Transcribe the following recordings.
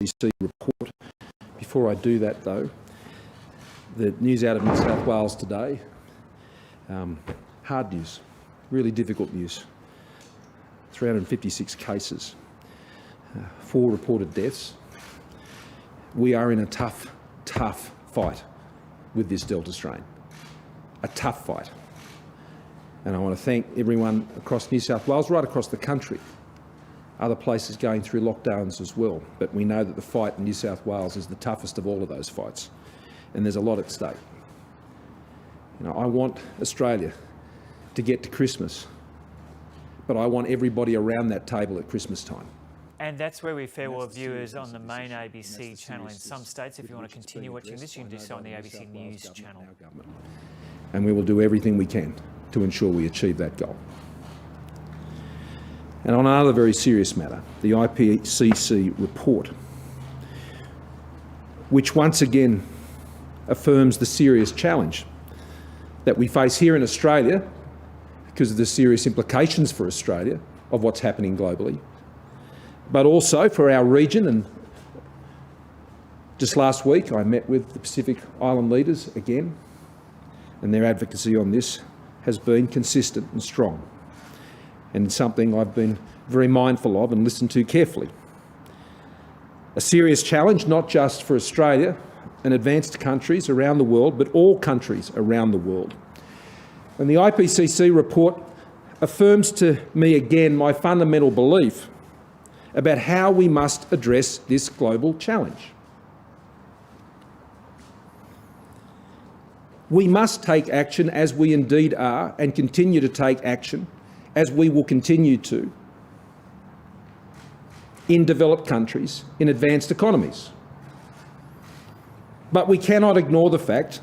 IPCC report. Before I do that, though, the news out of New South Wales today, hard news, really difficult news. 356 cases, 4 reported deaths. We are in a tough fight with this Delta strain, a tough fight. And I want to thank everyone across New South Wales, right across the country, other places going through lockdowns as well. But we know that the fight in New South Wales is the toughest of all of those fights, and there's a lot at stake. You know, I want Australia to get to Christmas, but I want everybody around that table at Christmas time. And that's where we farewell viewers on the main ABC channel in some states. If you want to continue watching this, you can do so on the ABC News channel. And we will do everything we can to ensure we achieve that goal. And on another very serious matter, the IPCC report, which once again affirms the serious challenge that we face here in Australia because of the serious implications for Australia of what's happening globally, but also for our region. And just last week I met with the Pacific Island leaders again, and their advocacy on this has been consistent and strong, and something I've been very mindful of and listened to carefully. A serious challenge not just for Australia and advanced countries around the world, but all countries around the world. And the IPCC report affirms to me again my fundamental belief about how we must address this global challenge. We must take action, as we indeed are, and continue to take action, as we will continue to, in developed countries, in advanced economies. But we cannot ignore the fact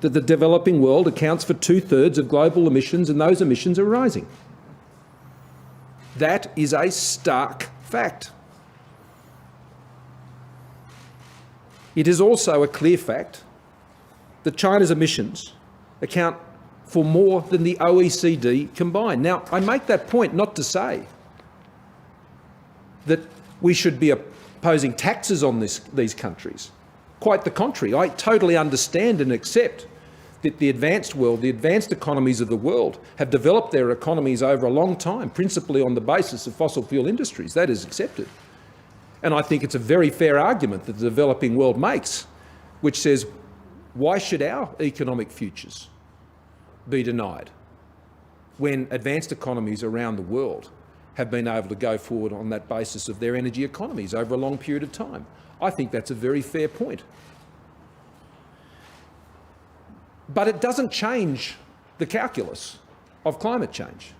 that the developing world accounts for 2/3 of global emissions, and those emissions are rising. That is a stark fact. It is also a clear fact that China's emissions account for more than the OECD combined. Now, I make that point not to say that we should be imposing taxes on these countries. Quite the contrary. I totally understand and accept that the advanced world, the advanced economies of the world, have developed their economies over a long time, principally on the basis of fossil fuel industries. That is accepted. And I think it's a very fair argument that the developing world makes, which says, why should our economic futures be denied when advanced economies around the world have been able to go forward on that basis of their energy economies over a long period of time? I think that's a very fair point. But it doesn't change the calculus of climate change.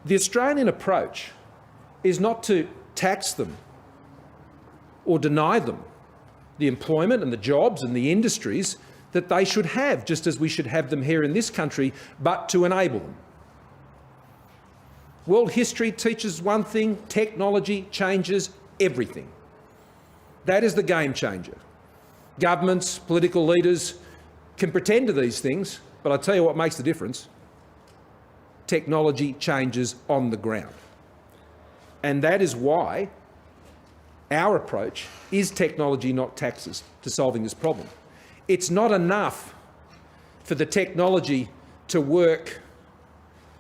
The Australian approach is not to tax them or deny them the employment and the jobs and the industries that they should have, just as we should have them here in this country, but to enable them. World history teaches one thing: technology changes everything. That is the game changer. Governments, political leaders can pretend to these things, but I tell you what makes the difference. Technology changes on the ground. And that is why our approach is technology, not taxes, to solving this problem. It's not enough for the technology to work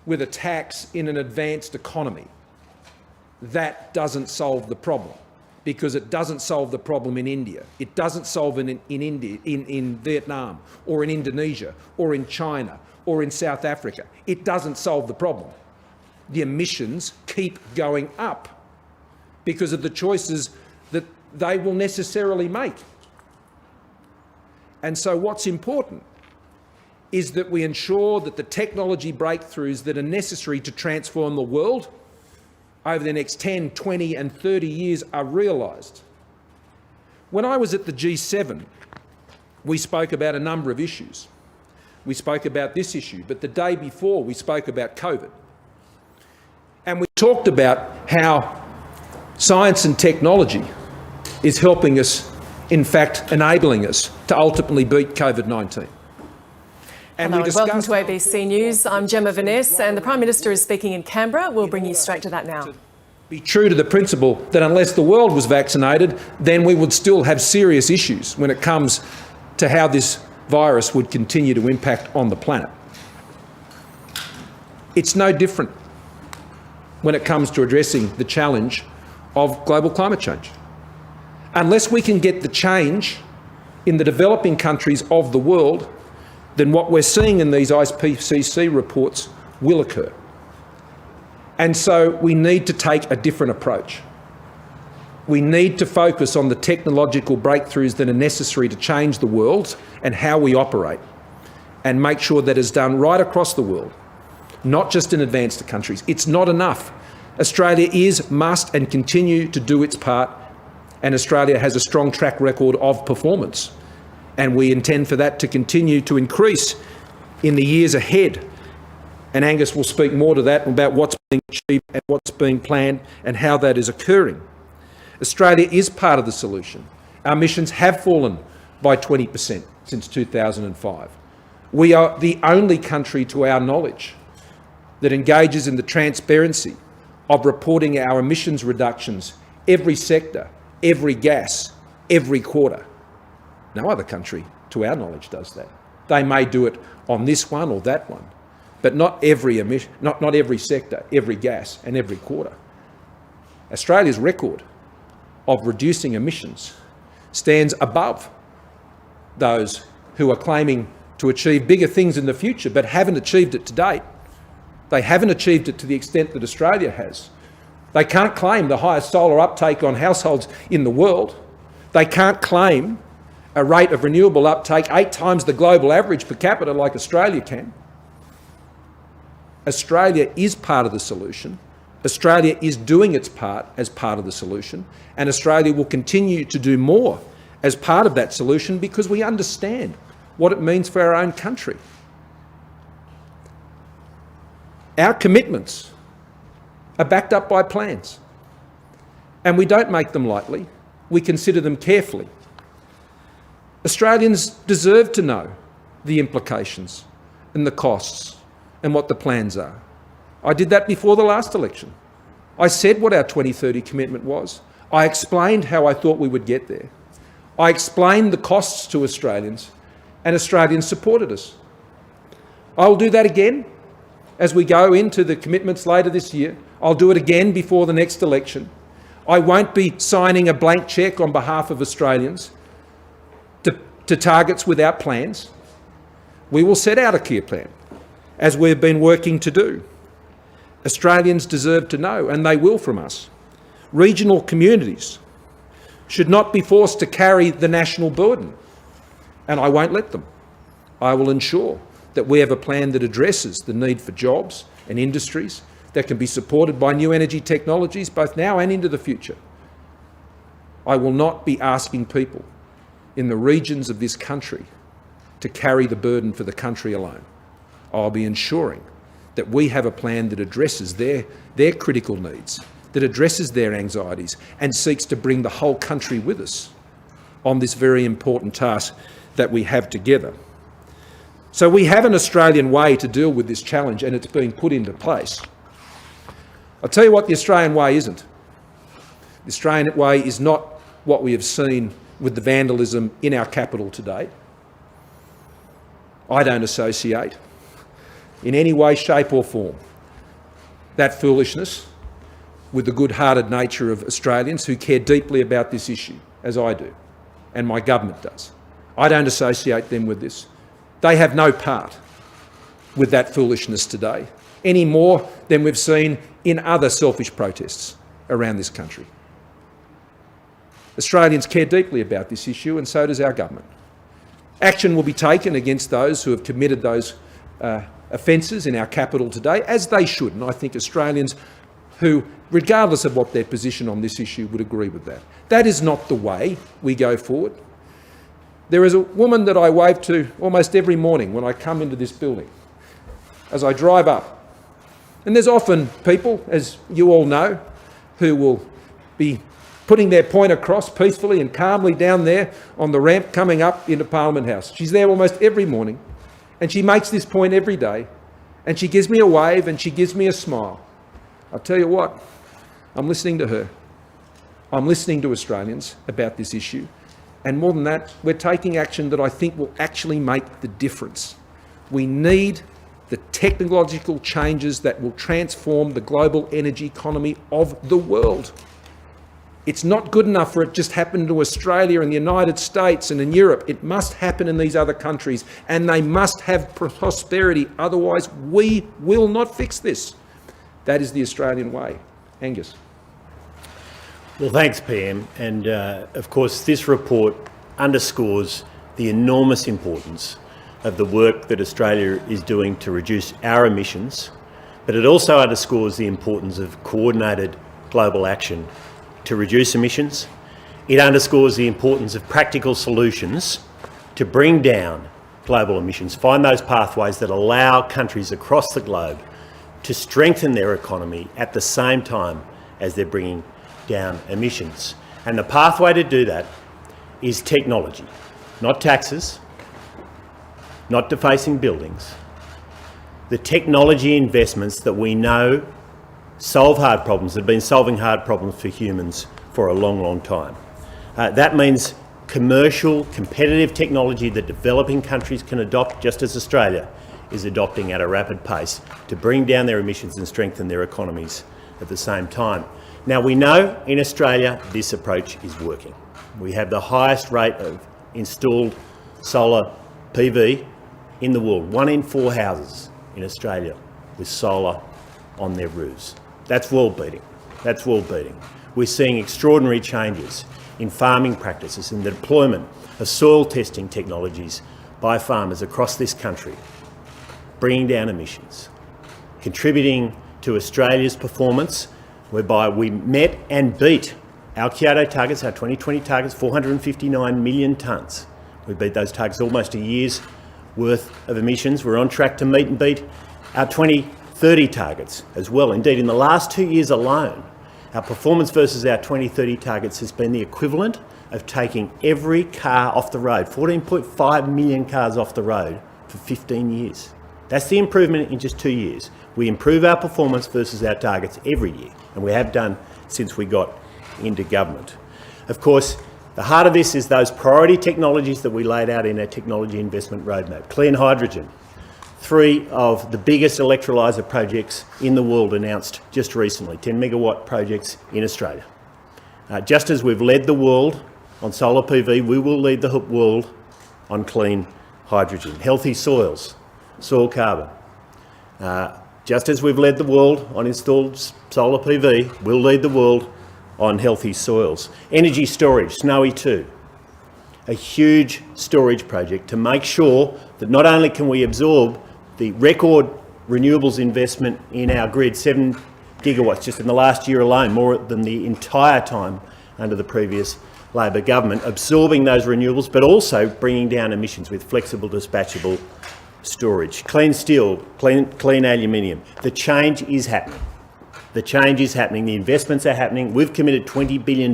with a tax in an advanced economy. That doesn't solve the problem, because it doesn't solve the problem in India. It doesn't solve it in Vietnam, or in Indonesia, or in China, or in South Africa. It doesn't solve the problem. The emissions keep going up because of the choices that they will necessarily make. And so what's important is that we ensure that the technology breakthroughs that are necessary to transform the world over the next 10, 20 and 30 years are realised. When I was at the G7, we spoke about a number of issues. We spoke about this issue, but the day before we spoke about COVID. And we talked about how science and technology is helping us, in fact, enabling us to ultimately beat COVID-19. And welcome to ABC News. I'm Gemma Vaness, and the Prime Minister is speaking in Canberra. We'll bring you straight to that now. be true to the principle that unless the world was vaccinated, then we would still have serious issues when it comes to how this virus would continue to impact on the planet. It's no different when it comes to addressing the challenge of global climate change. Unless we can get the change in the developing countries of the world, then what we're seeing in these IPCC reports will occur. And so we need to take a different approach. We need to focus on the technological breakthroughs that are necessary to change the world and how we operate, and make sure that is done right across the world, not just in advanced countries. It's not enough. Australia must and continue to do its part, and Australia has a strong track record of performance, and we intend for that to continue to increase in the years ahead. And Angus will speak more to that, about what's being achieved and what's being planned and how that is occurring. Australia is part of the solution. Our emissions have fallen by 20% since 2005. We are the only country, to our knowledge, that engages in the transparency of reporting our emissions reductions every sector, every gas, every quarter. No other country, to our knowledge, does that. They may do it on this one or that one, but not every sector, every gas and every quarter. Australia's record of reducing emissions stands above those who are claiming to achieve bigger things in the future but haven't achieved it to date. They haven't achieved it to the extent that Australia has. They can't claim the highest solar uptake on households in the world. They can't claim a rate of renewable uptake 8 times the global average per capita like Australia can. Australia is part of the solution. Australia is doing its part as part of the solution, and Australia will continue to do more as part of that solution because we understand what it means for our own country. Our commitments are backed up by plans, and we don't make them lightly. We consider them carefully. Australians deserve to know the implications and the costs and what the plans are. I did that before the last election. I said what our 2030 commitment was. I explained how I thought we would get there. I explained the costs to Australians, and Australians supported us. I will do that again as we go into the commitments later this year. I'll do it again before the next election. I won't be signing a blank cheque on behalf of Australians to targets without plans. We will set out a clear plan, as we've been working to do. Australians deserve to know, and they will from us. Regional communities should not be forced to carry the national burden, and I won't let them. I will ensure that we have a plan that addresses the need for jobs and industries that can be supported by new energy technologies both now and into the future. I will not be asking people in the regions of this country to carry the burden for the country alone. I'll be ensuring that we have a plan that addresses their critical needs, that addresses their anxieties and seeks to bring the whole country with us on this very important task that we have together. So we have an Australian way to deal with this challenge, and it's being put into place. I'll tell you what the Australian way isn't. The Australian way is not what we have seen with the vandalism in our capital today. I don't associate in any way, shape or form that foolishness with the good-hearted nature of Australians who care deeply about this issue, as I do, and my government does. I don't associate them with this. They have no part with that foolishness today, any more than we've seen in other selfish protests around this country. Australians care deeply about this issue, and so does our government. Action will be taken against those who have committed those offences in our capital today, as they should, and I think Australians who, regardless of what their position on this issue, would agree with that. That is not the way we go forward. There is a woman that I wave to almost every morning when I come into this building, as I drive up. And there's often people, as you all know, who will be putting their point across peacefully and calmly down there on the ramp coming up into Parliament House. She's there almost every morning, and she makes this point every day, and she gives me a wave and she gives me a smile. I'll tell you what, I'm listening to her. I'm listening to Australians about this issue. And more than that, we're taking action that I think will actually make the difference. We need the technological changes that will transform the global energy economy of the world. It's not good enough for it just happen to Australia and the United States and in Europe. It must happen in these other countries, and they must have prosperity. Otherwise, we will not fix this. That is the Australian way. Angus. Well, thanks, PM. And of course, this report underscores the enormous importance of the work that Australia is doing to reduce our emissions, but it also underscores the importance of coordinated global action to reduce emissions. It underscores the importance of practical solutions to bring down global emissions, find those pathways that allow countries across the globe to strengthen their economy at the same time as they're bringing down emissions. And the pathway to do that is technology, not taxes, not defacing buildings. The technology investments that we know solve hard problems, have been solving hard problems for humans for a long, long time. That means commercial, competitive technology that developing countries can adopt, just as Australia is adopting at a rapid pace to bring down their emissions and strengthen their economies at the same time. Now, we know in Australia this approach is working. We have the highest rate of installed solar PV in the world. 1 in 4 houses in Australia with solar on their roofs. That's world beating. That's world beating. We're seeing extraordinary changes in farming practices and the deployment of soil testing technologies by farmers across this country, bringing down emissions, contributing to Australia's performance, whereby we met and beat our Kyoto targets, our 2020 targets, 459 million tonnes. We beat those targets, almost a year's worth of emissions. We're on track to meet and beat our 2030 targets as well. Indeed, in the last 2 years alone, our performance versus our 2030 targets has been the equivalent of taking every car off the road, 14.5 million cars off the road for 15 years. That's the improvement in just 2 years. We improve our performance versus our targets every year, and we have done since we got into government. Of course, the heart of this is those priority technologies that we laid out in our technology investment roadmap. Clean hydrogen, 3 of the biggest electrolyser projects in the world announced just recently, 10 megawatt projects in Australia. Just as we've led the world on solar PV, we will lead the world on clean hydrogen. Healthy soils, soil carbon. Just as we've led the world on installed solar PV, we'll lead the world on healthy soils. Energy storage, Snowy 2, a huge storage project to make sure that not only can we absorb the record renewables investment in our grid, 7 gigawatts just in the last year alone, more than the entire time under the previous Labor government, absorbing those renewables, but also bringing down emissions with flexible dispatchable storage. Clean steel, clean aluminium. The change is happening. The change is happening. The investments are happening. We've committed $20 billion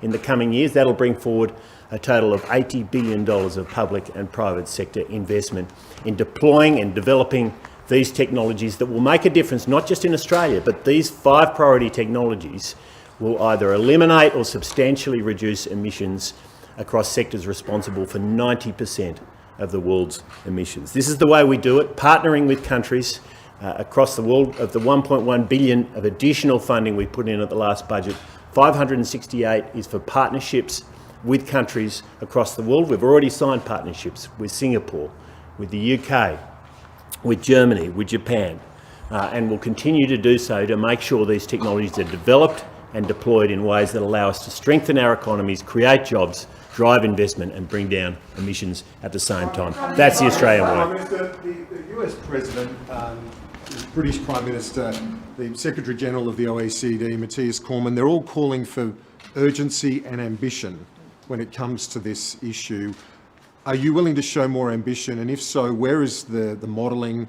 in the coming years. That'll bring forward a total of $80 billion of public and private sector investment in deploying and developing these technologies that will make a difference, not just in Australia, but these 5 priority technologies will either eliminate or substantially reduce emissions across sectors responsible for 90% of the world's emissions. This is the way we do it, partnering with countries across the world. Of the 1.1 billion of additional funding we put in at the last budget, 568 is for partnerships with countries across the world. We've already signed partnerships with Singapore, with the UK, with Germany, with Japan, and will continue to do so to make sure these technologies are developed and deployed in ways that allow us to strengthen our economies, create jobs, drive investment and bring down emissions at the same time. That's the Australian way. The US President, the British Prime Minister, the Secretary General of the OECD, Matthias Cormann, they're all calling for urgency and ambition when it comes to this issue. Are you willing to show more ambition? And if so, where is the modelling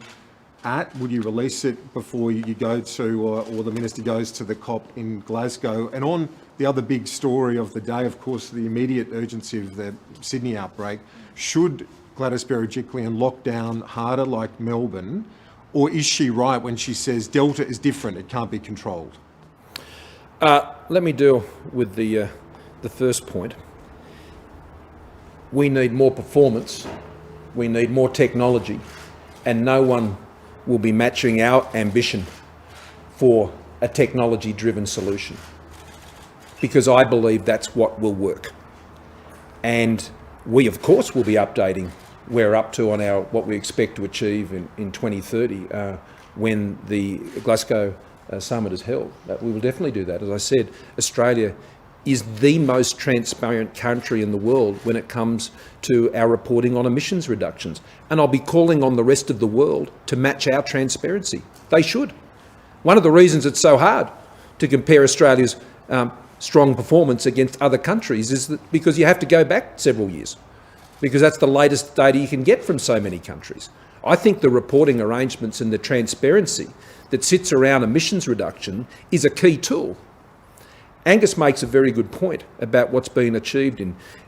at? Would you release it before you go to, or the Minister goes to the COP in Glasgow? And on the other big story of the day, of course, the immediate urgency of the Sydney outbreak, should Gladys Berejiklian lock down harder like Melbourne, or is she right when she says Delta is different, it can't be controlled? Let me deal with the first point. We need more performance, we need more technology, and no one will be matching our ambition for a technology-driven solution, because I believe that's what will work. And we, of course, will be updating where we're up to on our what we expect to achieve in 2030 when the Glasgow summit is held. We will definitely do that. As I said, Australia is the most transparent country in the world when it comes to our reporting on emissions reductions. And I'll be calling on the rest of the world to match our transparency. They should. One of the reasons it's so hard to compare Australia's strong performance against other countries is that because you have to go back several years, because that's the latest data you can get from so many countries. I think the reporting arrangements and the transparency that sits around emissions reduction is a key tool. Angus makes a very good point about what's been achieved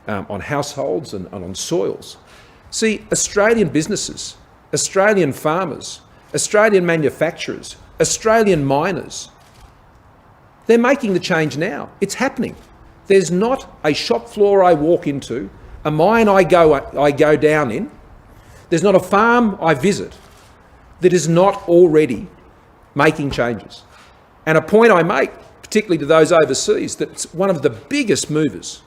on households and on soils. See, Australian businesses, Australian farmers, Australian manufacturers, Australian miners, they're making the change now. It's happening. There's not a shop floor I walk into, a mine I go down in, there's not a farm I visit that is not already making changes. And a point I make, particularly to those overseas, that's one of the biggest movers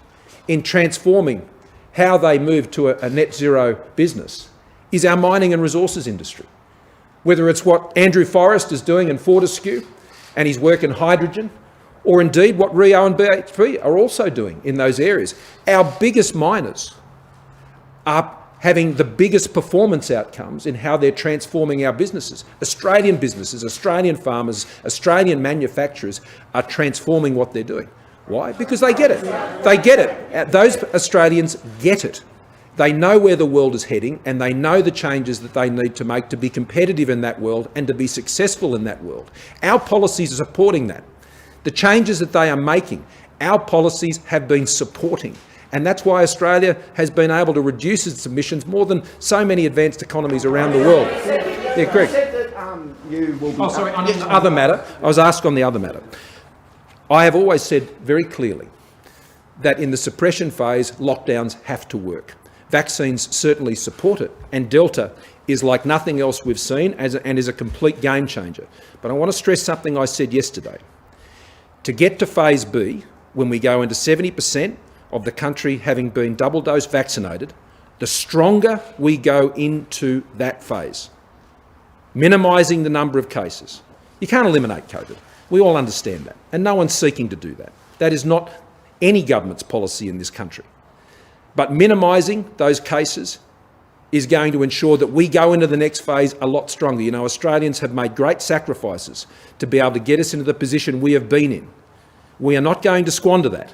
in transforming how they move to a net zero business is our mining and resources industry. Whether it's what Andrew Forrest is doing in Fortescue and his work in hydrogen, or indeed what Rio and BHP are also doing in those areas. Our biggest miners are having the biggest performance outcomes in how they're transforming our businesses. Australian businesses, Australian farmers, Australian manufacturers are transforming what they're doing. Why? Because they get it. They get it. Those Australians get it. They know where the world is heading and they know the changes that they need to make to be competitive in that world and to be successful in that world. Our policies are supporting that. The changes that they are making, our policies have been supporting. And that's why Australia has been able to reduce its emissions more than so many advanced economies around the world. Yeah, Greg. Oh, sorry, on the other matter. I was asked on the other matter. I have always said very clearly that in the suppression phase, lockdowns have to work. Vaccines certainly support it, and Delta is like nothing else we've seen and is a complete game changer. But I want to stress something I said yesterday. To get to phase B, when we go into 70% of the country having been double dose vaccinated, the stronger we go into that phase, minimising the number of cases. You can't eliminate COVID. We all understand that, and no one's seeking to do that. That is not any government's policy in this country. But minimising those cases is going to ensure that we go into the next phase a lot stronger. You know, Australians have made great sacrifices to be able to get us into the position we have been in. We are not going to squander that.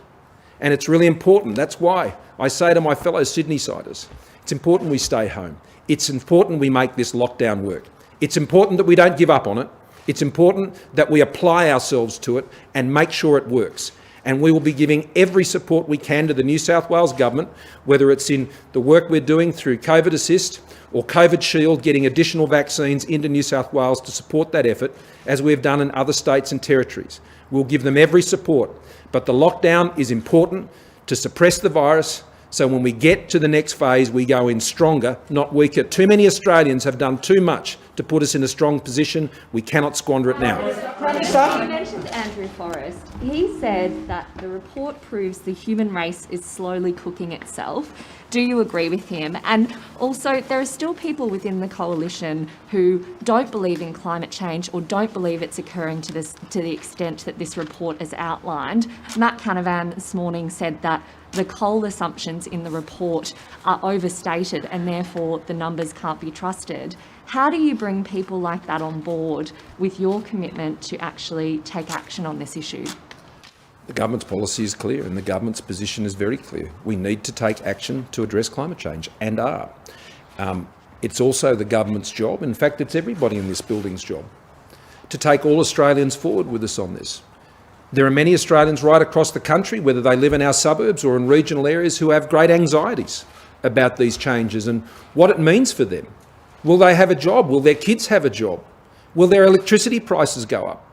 And it's really important. That's why I say to my fellow Sydney-siders, it's important we stay home. It's important we make this lockdown work. It's important that we don't give up on it. It's important that we apply ourselves to it and make sure it works. And we will be giving every support we can to the New South Wales Government, whether it's in the work we're doing through COVID Assist or COVID Shield, getting additional vaccines into New South Wales to support that effort, as we've done in other states and territories. We'll give them every support. But the lockdown is important to suppress the virus, so when we get to the next phase, we go in stronger, not weaker. Too many Australians have done too much to put us in a strong position. We cannot squander it now. Prime Minister, you mentioned Andrew Forrest. He said that the report proves the human race is slowly cooking itself. Do you agree with him? And also, there are still people within the coalition who don't believe in climate change or don't believe it's occurring to the extent that this report has outlined. Matt Canavan this morning said that the coal assumptions in the report are overstated and therefore the numbers can't be trusted. How do you bring people like that on board with your commitment to actually take action on this issue? The government's policy is clear and the government's position is very clear. We need to take action to address climate change and are. It's also the government's job, in fact it's everybody in this building's job, to take all Australians forward with us on this. There are many Australians right across the country, whether they live in our suburbs or in regional areas, who have great anxieties about these changes and what it means for them. Will they have a job? Will their kids have a job? Will their electricity prices go up?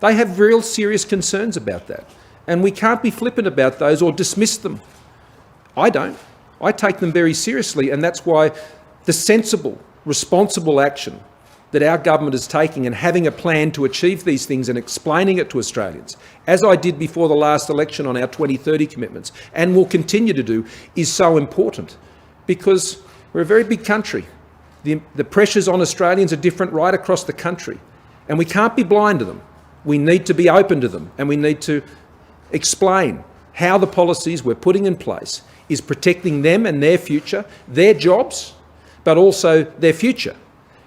They have real serious concerns about that. And we can't be flippant about those or dismiss them. I don't. I take them very seriously, and that's why the sensible, responsible action that our government is taking and having a plan to achieve these things and explaining it to Australians, as I did before the last election on our 2030 commitments, and will continue to do, is so important. Because we're a very big country. The pressures on Australians are different right across the country, and we can't be blind to them. We need to be open to them, and we need to explain how the policies we're putting in place is protecting them and their future, their jobs, but also their future.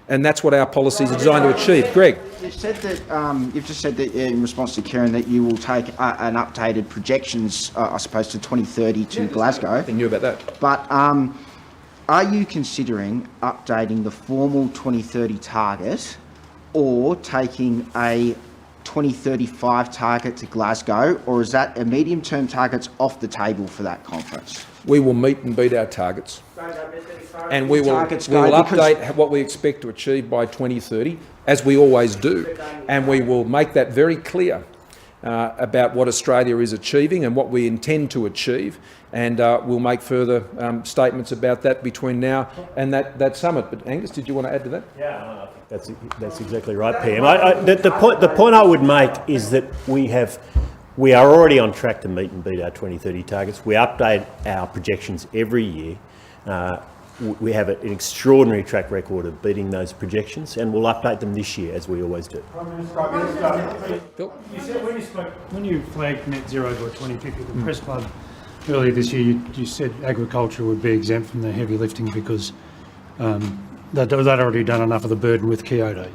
And that's what our policies are designed to achieve. Greg. You've just said that in response to Karen that you will take an updated projections, I suppose, to 2030 to Glasgow. I knew about that. But are you considering updating the formal 2030 target or taking a 2035 target to Glasgow, or is that a medium-term targets off the table for that conference? We will meet and beat our targets. And we will update what we expect to achieve by 2030, as we always do. And we will make that very clear about what Australia is achieving and what we intend to achieve. And we'll make further statements about that between now and that summit. But Angus, did you want to add to that? Yeah, I think that's exactly right, PM. The point I would make is that we are already on track to meet and beat our 2030 targets. We update our projections every year. We have an extraordinary track record of beating those projections, and we'll update them this year, as we always do. Phil? You said when you flagged net zero by 2050 at the Press Club earlier this year, you said agriculture would be exempt from the heavy lifting because they'd already done enough of the burden with Kyoto.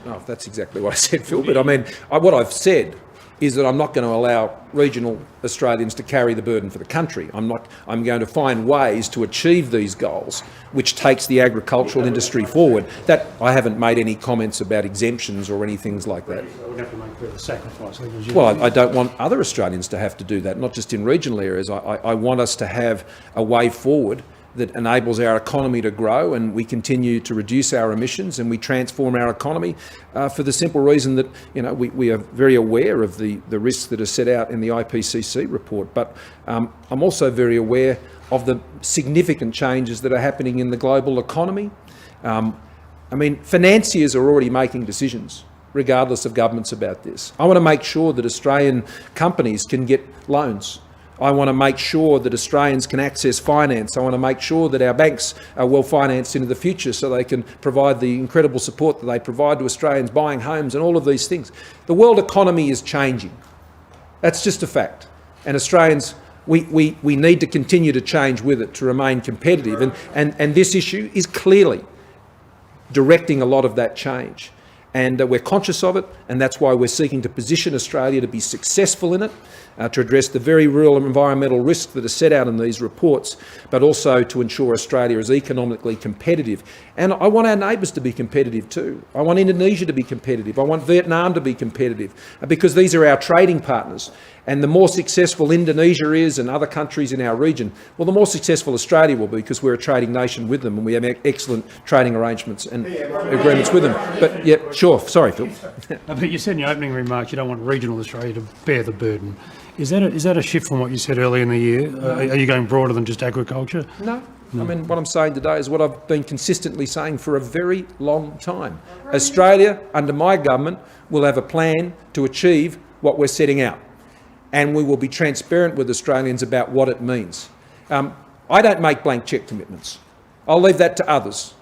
No, that's exactly what I said, Phil. But I mean, what I've said is that I'm not going to allow regional Australians to carry the burden for the country. I'm going to find ways to achieve these goals, which takes the agricultural industry forward. That I haven't made any comments about exemptions or anything like that. I would have to make further sacrifice. Well, I don't want other Australians to have to do that, not just in regional areas. I want us to have a way forward that enables our economy to grow, and we continue to reduce our emissions and we transform our economy for the simple reason that, you know, we are very aware of the risks that are set out in the IPCC report. But I'm also very aware of the significant changes that are happening in the global economy. I mean, financiers are already making decisions regardless of governments about this. I want to make sure that Australian companies can get loans. I want to make sure that Australians can access finance. I want to make sure that our banks are well financed into the future so they can provide the incredible support that they provide to Australians buying homes and all of these things. The world economy is changing. That's just a fact. And Australians, we need to continue to change with it to remain competitive. And this issue is clearly directing a lot of that change. And we're conscious of it, and that's why we're seeking to position Australia to be successful in it, to address the very real environmental risks that are set out in these reports, but also to ensure Australia is economically competitive. And I want our neighbours to be competitive too. I want Indonesia to be competitive. I want Vietnam to be competitive, because these are our trading partners. And the more successful Indonesia is and other countries in our region, well, the more successful Australia will be, because we're a trading nation with them and we have excellent trading arrangements and agreements with them. But yeah, sure. Sorry, Phil. But you said in your opening remarks you don't want regional Australia to bear the burden. Is that a shift from what you said earlier in the year? Are you going broader than just agriculture? No. I mean, what I'm saying today is what I've been consistently saying for a very long time. Australia, under my government, will have a plan to achieve what we're setting out. And we will be transparent with Australians about what it means. I don't make blank cheque commitments. I'll leave that to others.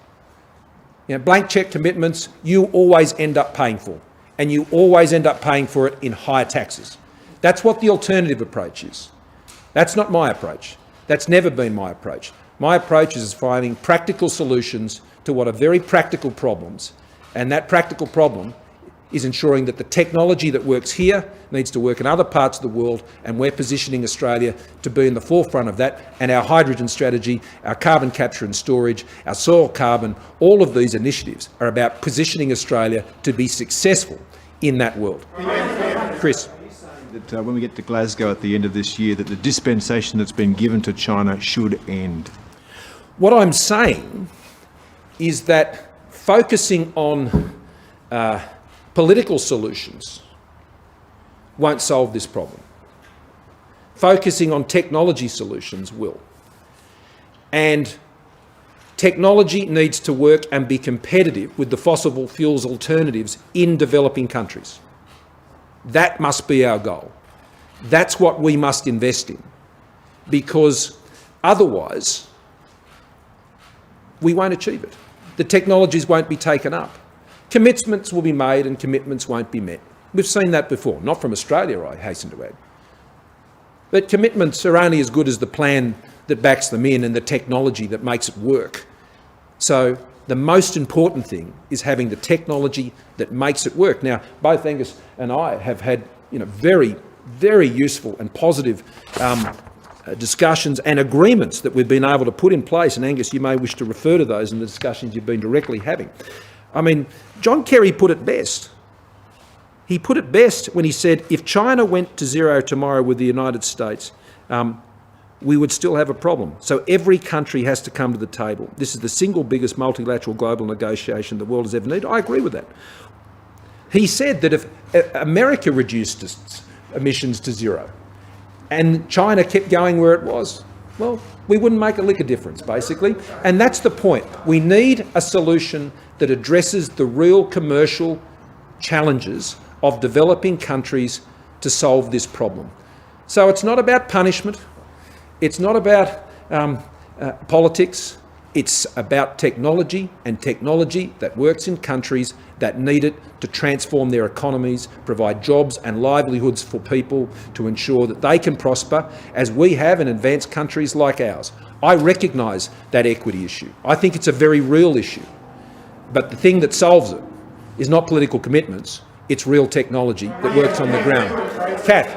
You know, blank cheque commitments you always end up paying for, and you always end up paying for it in higher taxes. That's what the alternative approach is. That's not my approach. That's never been my approach. My approach is finding practical solutions to what are very practical problems, and that practical problem is ensuring that the technology that works here needs to work in other parts of the world, and we're positioning Australia to be in the forefront of that. And our hydrogen strategy, our carbon capture and storage, our soil carbon, all of these initiatives are about positioning Australia to be successful in that world. Chris. That when we get to Glasgow at the end of this year, that the dispensation that's been given to China should end? What I'm saying is that focusing on political solutions won't solve this problem. Focusing on technology solutions will. And technology needs to work and be competitive with the fossil fuels alternatives in developing countries. That must be our goal. That's what we must invest in, because otherwise we won't achieve it. The technologies won't be taken up. Commitments will be made and commitments won't be met. We've seen that before, not from Australia, I hasten to add. But commitments are only as good as the plan that backs them in and the technology that makes it work. So the most important thing is having the technology that makes it work. Now, both Angus and I have had, very, very useful and positive discussions and agreements that we've been able to put in place. And Angus, you may wish to refer to those in the discussions you've been directly having. I mean, John Kerry put it best. He put it best when he said, if China went to zero tomorrow with the United States, we would still have a problem. So every country has to come to the table. This is the single biggest multilateral global negotiation the world has ever needed. I agree with that. He said that if America reduced its emissions to zero and China kept going where it was, well, we wouldn't make a lick of difference, basically. And that's the point. We need a solution that addresses the real commercial challenges of developing countries to solve this problem. So it's not about punishment. It's not about politics. It's about technology, and technology that works in countries that need it to transform their economies, provide jobs and livelihoods for people, to ensure that they can prosper, as we have in advanced countries like ours. I recognise that equity issue. I think it's a very real issue. But the thing that solves it is not political commitments, it's real technology that works on the ground. Kath.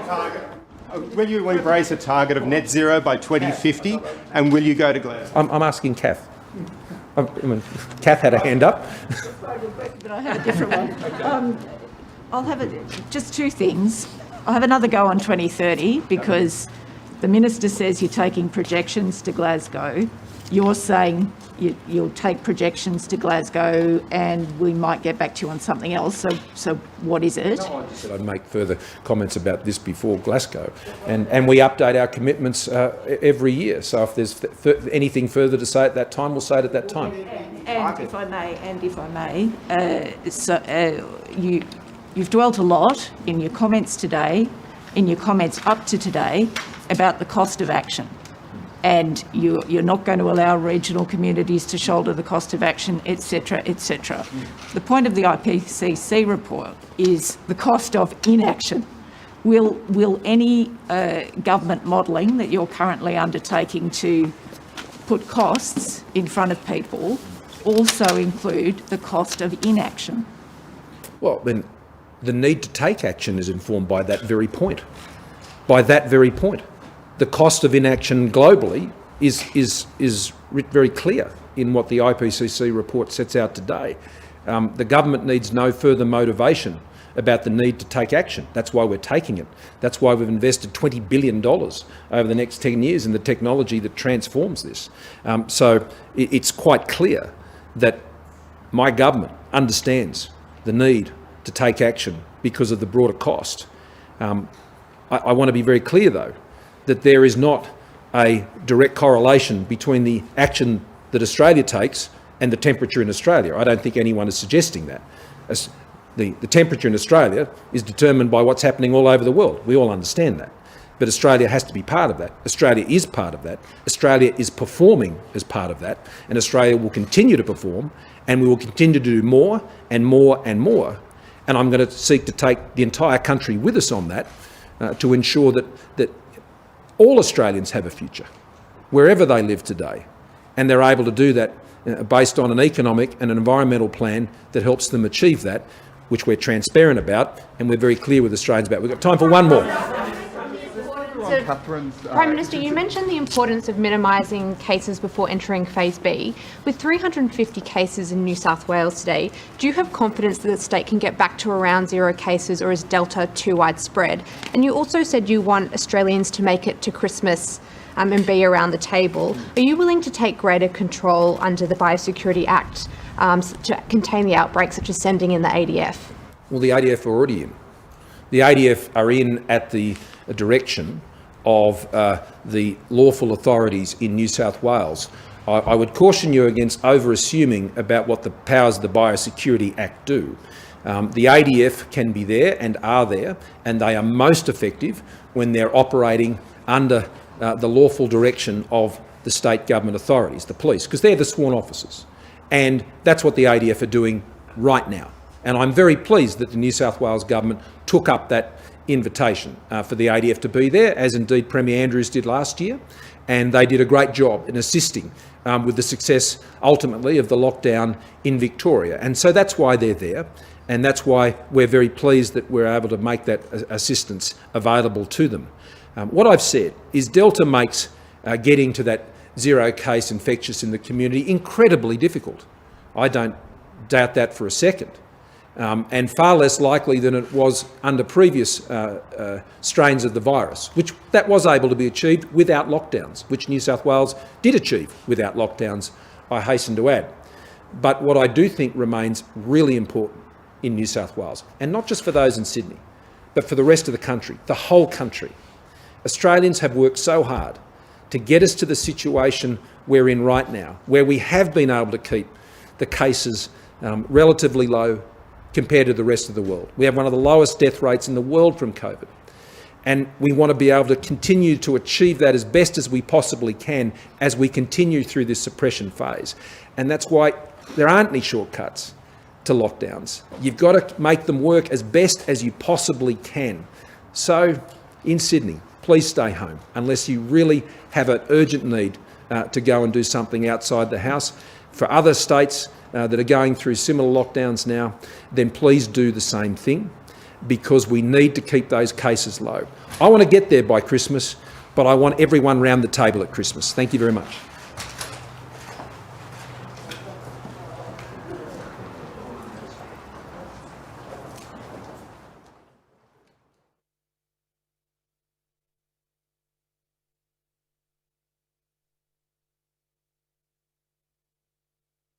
Will you embrace a target of net zero by 2050, and will you go to Glasgow? I'm asking Kath. Kath had a hand up. But I have a different one. I'll have just two things. I'll have another go on 2030 because the Minister says you're taking projections to Glasgow. You're saying you'll take projections to Glasgow and we might get back to you on something else. So what is it? No, I just said I'd make further comments about this before Glasgow. And we update our commitments every year. So if there's anything further to say at that time, we'll say it at that time. And if I may, you've dwelt a lot in your comments today, in your comments up to today, about the cost of action. And you're not going to allow regional communities to shoulder the cost of action, etc., etc. The point of the IPCC report is the cost of inaction. Will any government modelling that you're currently undertaking to put costs in front of people also include the cost of inaction? Well, then the need to take action is informed by that very point. By that very point. The cost of inaction globally is very clear in what the IPCC report sets out today. The government needs no further motivation about the need to take action. That's why we're taking it. That's why we've invested $20 billion over the next 10 years in the technology that transforms this. So it's quite clear that my government understands the need to take action because of the broader cost. I want to be very clear, though, that there is not a direct correlation between the action that Australia takes and the temperature in Australia. I don't think anyone is suggesting that. The temperature in Australia is determined by what's happening all over the world. We all understand that. But Australia has to be part of that. Australia is part of that. Australia is performing as part of that. And Australia will continue to perform, and we will continue to do more and more and more. And I'm going to seek to take the entire country with us on that to ensure that all Australians have a future, wherever they live today, and they're able to do that based on an economic and an environmental plan that helps them achieve that, which we're transparent about and we're very clear with Australians about. We've got time for one more. So, Prime Minister, you mentioned the importance of minimising cases before entering Phase B. With 350 cases in New South Wales today, do you have confidence that the state can get back to around zero cases, or is Delta too widespread? And you also said you want Australians to make it to Christmas and be around the table. Are you willing to take greater control under the Biosecurity Act to contain the outbreak, such as sending in the ADF? Well, the ADF are already in. The ADF are in at the direction of the lawful authorities in New South Wales. I would caution you against over-assuming about what the powers of the Biosecurity Act do. The ADF can be there and are there, and they are most effective when they're operating under the lawful direction of the state government authorities, the police, because they're the sworn officers. And that's what the ADF are doing right now. And I'm very pleased that the New South Wales government took up that invitation for the ADF to be there, as indeed Premier Andrews did last year. And they did a great job in assisting with the success, ultimately, of the lockdown in Victoria. And so that's why they're there. And that's why we're very pleased that we're able to make that assistance available to them. What I've said is Delta makes getting to that zero case infectious in the community incredibly difficult. I don't doubt that for a second. And far less likely than it was under previous strains of the virus, which that was able to be achieved without lockdowns, which New South Wales did achieve without lockdowns, I hasten to add. But what I do think remains really important in New South Wales, and not just for those in Sydney, but for the rest of the country, the whole country. Australians have worked so hard to get us to the situation we're in right now, where we have been able to keep the cases relatively low compared to the rest of the world. We have one of the lowest death rates in the world from COVID. And we want to be able to continue to achieve that as best as we possibly can as we continue through this suppression phase. And that's why there aren't any shortcuts to lockdowns. You've got to make them work as best as you possibly can. So in Sydney, please stay home unless you really have an urgent need to go and do something outside the house. For other states that are going through similar lockdowns now, then please do the same thing, because we need to keep those cases low. I want to get there by Christmas, but I want everyone round the table at Christmas. Thank you very much.